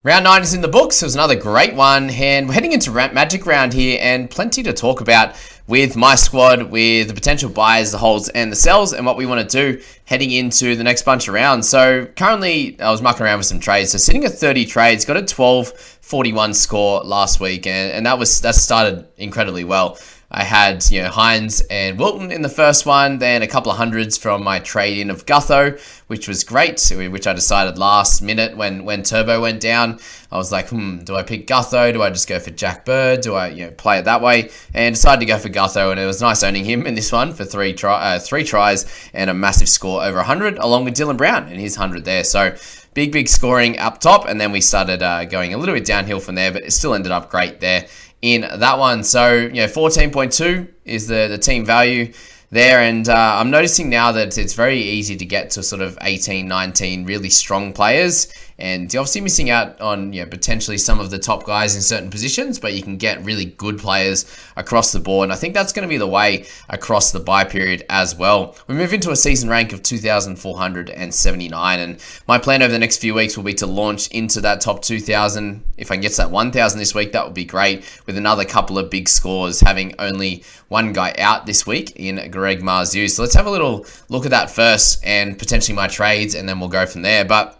Round 9 is in the books. It was another great one, and we're heading into Magic round here, and plenty to talk about with my squad, with the potential buys, the holds, and the sells, and what we want to do heading into the next bunch of rounds. So currently, I was mucking around with some trades. So sitting at 30 trades, got a 12.41 score last week, and that started incredibly well. I had, Hines and Wilton in the first one, then a couple of hundreds from my trade-in of Gutho, which was great, which I decided last minute when Turbo went down. I was like, do I pick Gutho? Do I just go for Jack Bird? Do I, play it that way? And decided to go for Gutho, and it was nice owning him in this one for three tries and a massive score over 100, along with Dylan Brown and his 100 there. So big scoring up top, and then we started going a little bit downhill from there, but it still ended up great there in that one. So 14.2 is the team value there, and I'm noticing now that it's very easy to get to sort of 18, 19 really strong players, and you're obviously missing out on potentially some of the top guys in certain positions, but you can get really good players across the board, and I think that's going to be the way across the buy period as well. We move into a season rank of 2,479, and my plan over the next few weeks will be to launch into that top 2,000. If I can get to that 1,000 this week, that would be great, with another couple of big scores, having only one guy out this week in Greg Marzu. So let's have a little look at that first, and potentially my trades, and then we'll go from there. But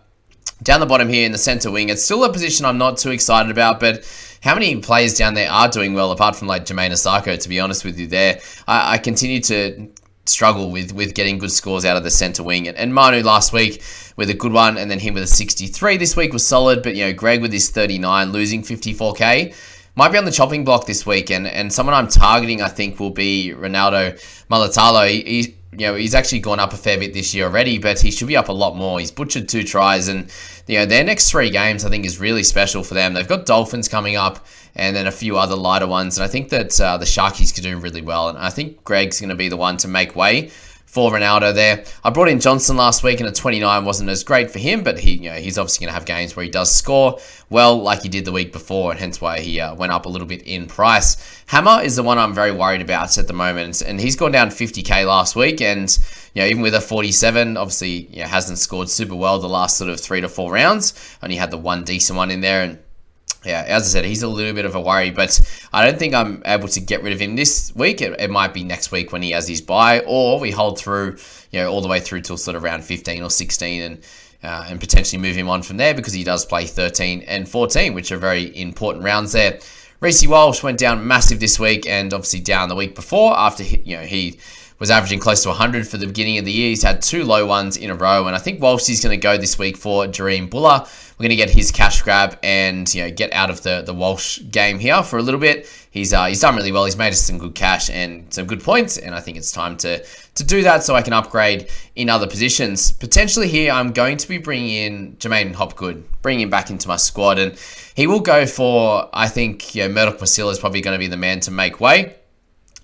down the bottom here in the center wing, it's still a position I'm not too excited about, but how many players down there are doing well, apart from like Jermaine Osako, to be honest with you there? I continue to struggle with getting good scores out of the center wing. And Manu last week with a good one, and then him with a 63 this week was solid, but Greg with his 39, losing 54k. Might be on the chopping block this week, and someone I'm targeting, I think, will be Ronaldo Mulatalo. He's actually gone up a fair bit this year already, but he should be up a lot more. He's butchered 2 tries, and their next 3 games, I think, is really special for them. They've got Dolphins coming up, and then a few other lighter ones, and I think that the Sharkies could do really well, and I think Greg's going to be the one to make way for Ronaldo there. I brought in Johnson last week, and a 29 wasn't as great for him, but he's obviously going to have games where he does score well like he did the week before, and hence why he went up a little bit in price. Hammer is the one I'm very worried about at the moment, and he's gone down 50k last week, and even with a 47, obviously hasn't scored super well the last sort of 3 to 4 rounds. Only had the one decent one in there, and as I said, he's a little bit of a worry, but I don't think I'm able to get rid of him this week. It might be next week when he has his bye, or we hold through, all the way through till sort of round 15 or 16, and potentially move him on from there, because he does play 13 and 14, which are very important rounds there. Reece Walsh went down massive this week, and obviously down the week before after he was averaging close to 100 for the beginning of the year. He's had 2 low ones in a row, and I think Walsh is going to go this week for Jareem Buller. We're going to get his cash grab and get out of the Walsh game here for a little bit. He's done really well. He's made us some good cash and some good points, and I think it's time to do that so I can upgrade in other positions. Potentially here, I'm going to be bringing in Jermaine Hopgood, bringing him back into my squad, and he will go for, I think, Murdoch Masila is probably going to be the man to make way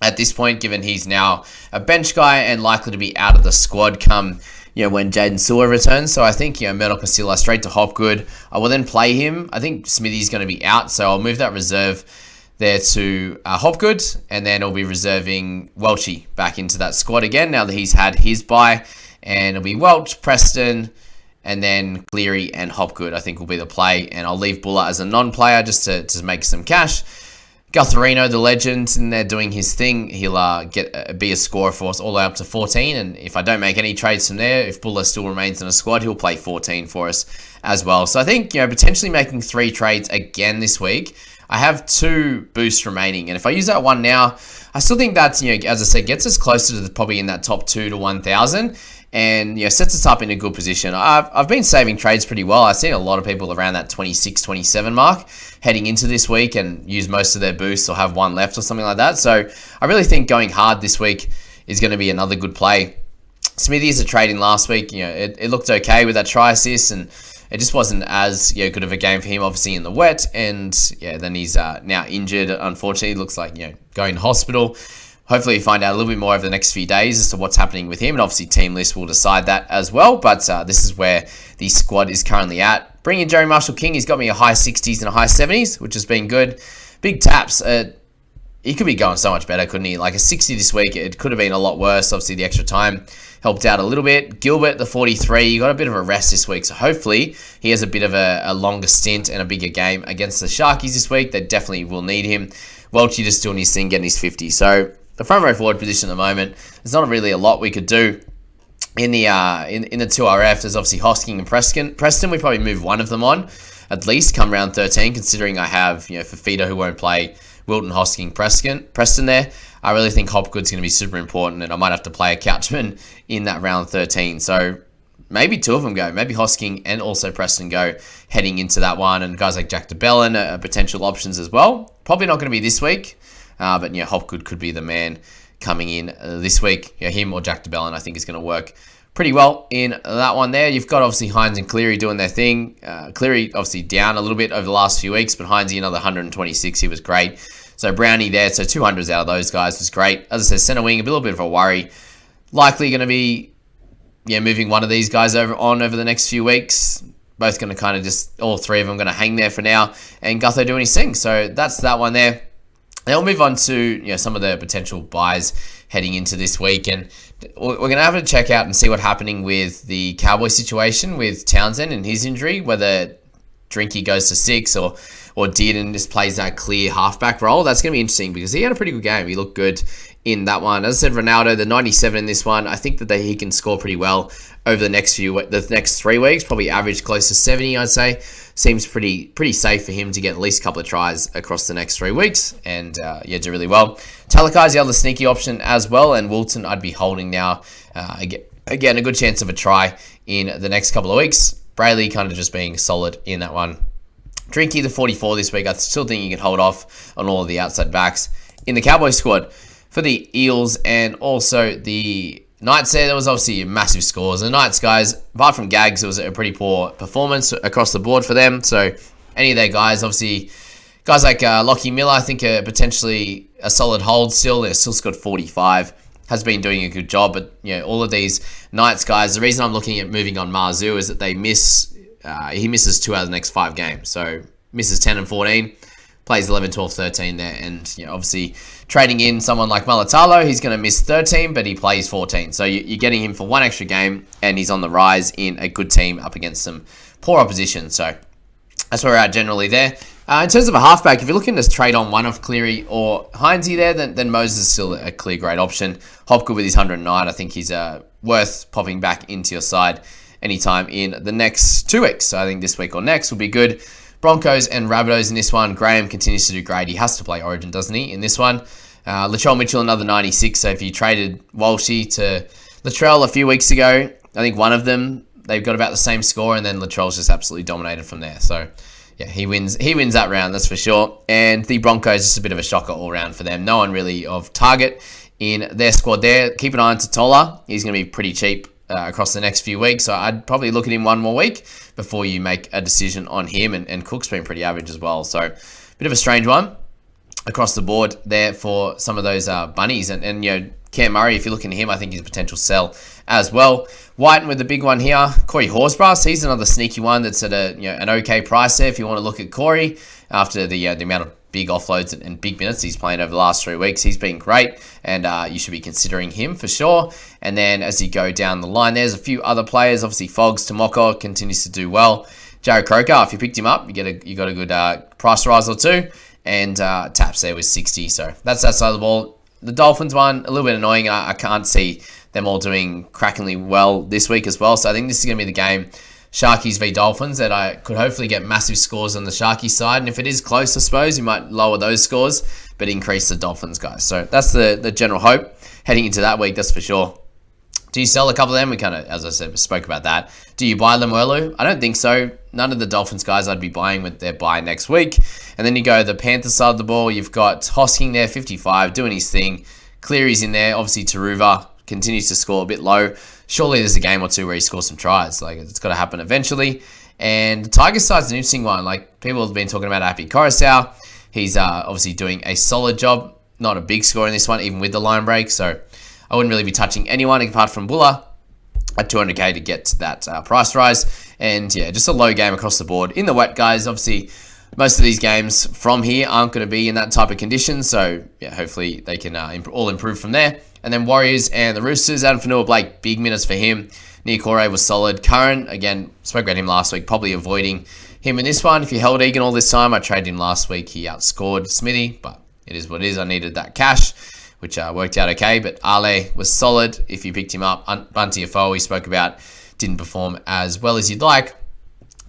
at this point, given he's now a bench guy and likely to be out of the squad come when Jaden Sewer returns. So I think Murdoch Masila straight to Hopgood. I will then play him. I think Smithy's going to be out, so I'll move that reserve there to Hopgood, and then I'll be reserving Welchie back into that squad again now that he's had his bye, and it'll be Welch, Preston, and then Cleary and Hopgood I think will be the play, and I'll leave Buller as a non-player just to make some cash. Gutherino, the legend, in there doing his thing. He'll be a scorer for us all the way up to 14, and if I don't make any trades from there, if Buller still remains in the squad, he'll play 14 for us as well. So I think potentially making 3 trades again this week. I have 2 boosts remaining, and if I use that one now, I still think that's as I said, gets us closer to probably in that top 2 to 1,000. And sets us up in a good position. I've been saving trades pretty well. I've seen a lot of people around that 26, 27 mark heading into this week and use most of their boosts or have one left or something like that. So I really think going hard this week is going to be another good play. Smithy is a trade in last week. It looked okay with that try assist, and it just wasn't as good of a game for him, obviously in the wet. And then he's now injured. Unfortunately, it looks like going to hospital. Hopefully we find out a little bit more over the next few days as to what's happening with him, and obviously Team List will decide that as well, but this is where the squad is currently at. Bringing in Jerry Marshall King, he's got me a high 60s and a high 70s, which has been good. Big taps at he could be going so much better, couldn't he? Like a 60 this week, it could have been a lot worse. Obviously, the extra time helped out a little bit. Gilbert, the 43, you got a bit of a rest this week, so hopefully he has a bit of a longer stint and a bigger game against the Sharkies this week. They definitely will need him. Welchie just doing his thing, getting his 50. So the front row forward position at the moment, there's not really a lot we could do. In the 2RF, there's obviously Hosking and Preston, we probably move one of them on, at least come round 13, considering I have, Fafita who won't play, Wilton, Hosking, Preston there. I really think Hopgood's going to be super important, and I might have to play a Couchman in that round 13. So maybe two of them go. Maybe Hosking and also Preston go heading into that one, and guys like Jack DeBellin are potential options as well. Probably not going to be this week, but Hopgood could be the man coming in this week. Him or Jack DeBellin I think is going to work pretty well in that one there. You've got obviously Hines and Cleary doing their thing. Cleary obviously down a little bit over the last few weeks, but Hines another 126. He was great. So Brownie there, so 200s out of those guys was great. As I said, centre wing, a little bit of a worry. Likely going to be moving one of these guys over the next few weeks. Both going to kind of just, all three of them going to hang there for now. And Gutho doing his thing. So that's that one there. Then we'll move on to some of the potential buys heading into this week. And we're going to have to check out and see what's happening with the Cowboy situation with Townsend and his injury, whether Drinky goes to 6 or did and just plays that clear halfback role. That's going to be interesting because he had a pretty good game. He looked good in that one. As I said, Ronaldo, the 97 in this one, I think that he can score pretty well over the next 3 weeks, probably average close to 70, I'd say. Seems pretty safe for him to get at least a couple of tries across the next 3 weeks and do really well. Talakai's the other sneaky option as well, and Wilton I'd be holding now. Again, a good chance of a try in the next couple of weeks. Brayley kind of just being solid in that one. Drinky, the 44 this week, I still think you can hold off on all of the outside backs. In the Cowboys squad, for the Eels and also the Knights there was obviously massive scores. The Knights guys, apart from Gags, it was a pretty poor performance across the board for them. So any of their guys, obviously, guys like Lockie Miller, I think are potentially a solid hold still. They're still scored 45. Has been doing a good job, but all of these Knights guys, the reason I'm looking at moving on Marzu is that he misses 2 out of the next 5 games. So misses 10 and 14, plays 11, 12, 13 there, and obviously trading in someone like Malatalo, he's going to miss 13, but he plays 14. So you're getting him for 1 extra game, and he's on the rise in a good team up against some poor opposition. So that's where we're at generally there. In terms of a halfback, if you're looking to trade on one of Cleary or Hindesy there, then Moses is still a clear great option. Hopgood with his 109, I think he's worth popping back into your side anytime in the next 2 weeks. So I think this week or next will be good. Broncos and Rabbitohs in this one. Graham continues to do great. He has to play Origin, doesn't he, in this one? Latrell Mitchell, another 96. So if you traded Walshy to Latrell a few weeks ago, I think one of them, they've got about the same score, and then Latrell's just absolutely dominated from there. So yeah, he wins that round, that's for sure. And the Broncos, just a bit of a shocker all round for them. No one really of target in their squad there. Keep an eye on Totola. He's going to be pretty cheap across the next few weeks. So I'd probably look at him one more week before you make a decision on him. And Cook's been pretty average as well. So bit of a strange one across the board there for some of those bunnies. And Cam Murray, if you're looking at him, I think he's a potential sell as well. Whiten with the big one here. Corey Horsburgh, he's another sneaky one that's at an okay price there if you want to look at Corey after the amount of big offloads and big minutes he's playing over the last 3 weeks. He's been great, and you should be considering him for sure. And then as you go down the line, there's a few other players. Obviously, Fogs, Tomoko continues to do well. Jared Croker, if you picked him up, you got a good price rise or two. And Taps there was 60. So that's that side of the ball. The Dolphins one, a little bit annoying. I can't see them all doing crackingly well this week as well. So I think this is going to be the game, Sharkies v Dolphins, that I could hopefully get massive scores on the Sharkies side. And if it is close, I suppose, you might lower those scores, but increase the Dolphins, guys. So that's the general hope heading into that week, that's for sure. Do you sell a couple of them? We kind of, as I said, spoke about that. Do you buy Lemuelu? I don't think so. None of the Dolphins guys I'd be buying with their buy next week. And then you go the Panthers side of the ball. You've got Hosking there, 55, doing his thing. Cleary's in there. Obviously, Taruva continues to score a bit low. Surely there's a game or two where he scores some tries. Like, it's got to happen eventually. And the Tigers side's an interesting one. Like, people have been talking about Happy Coruscant. He's obviously doing a solid job. Not a big score in this one, even with the line break. So I wouldn't really be touching anyone apart from Buller at 200k to get to that price rise. And yeah, just a low game across the board. In the wet, guys, obviously Most of these games from here aren't going to be in that type of condition, so yeah, hopefully they can all improve from there. And then Warriors and the Roosters, Adam Fanua-Blake, big minutes for him. Niokore was solid. Curran, again, spoke about him last week, probably avoiding him in this one. If you held Egan all this time, I traded him last week. He outscored Smithy, but it is what it is. I needed that cash, which worked out okay. But Ale was solid if you picked him up. Bunty Afo, we spoke about, didn't perform as well as you'd like.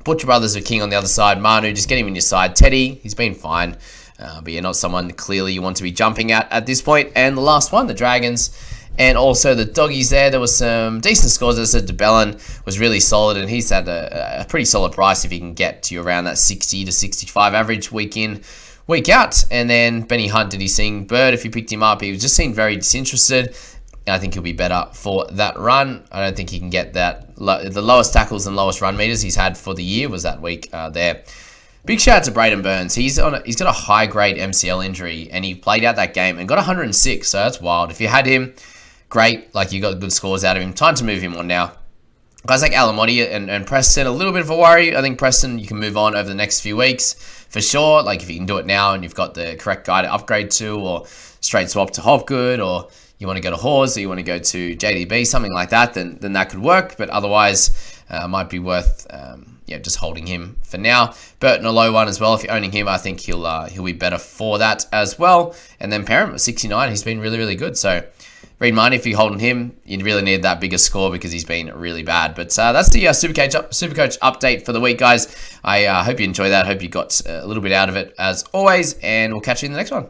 Butcher Brothers are king on the other side. Manu, just get him in your side. Teddy, he's been fine. But you're not someone clearly you want to be jumping at this point. And the last one, the Dragons, and also the Doggies there. There was some decent scores. As I said, DeBellin was really solid, and he's had a pretty solid price if he can get to around that 60 to 65 average week in, week out. And then Benny Hunt, did he sing Bird? If you picked him up, he just seemed very disinterested. I think he'll be better for that run. I don't think he can get that. The lowest tackles and lowest run meters he's had for the year was that week there. Big shout out to Braden Burns. He's got a high grade MCL injury, and he played out that game and got 106. So that's wild. If you had him, great. Like, you got good scores out of him. Time to move him on now. Guys like Alamotti and Preston, a little bit of a worry. I think Preston, you can move on over the next few weeks for sure. Like, if you can do it now and you've got the correct guy to upgrade to, or straight swap to Hopgood, or you want to go to Hawes, or you want to go to JDB, something like that, then that could work. But otherwise, might be worth just holding him for now. Burton, a low one as well. If you're owning him, I think he'll be better for that as well. And then Parham, 69, he's been really, really good. So read mine if you're holding him. You really need that bigger score because he's been really bad. But that's the Supercoach update for the week, guys. I hope you enjoyed that. Hope you got a little bit out of it as always. And we'll catch you in the next one.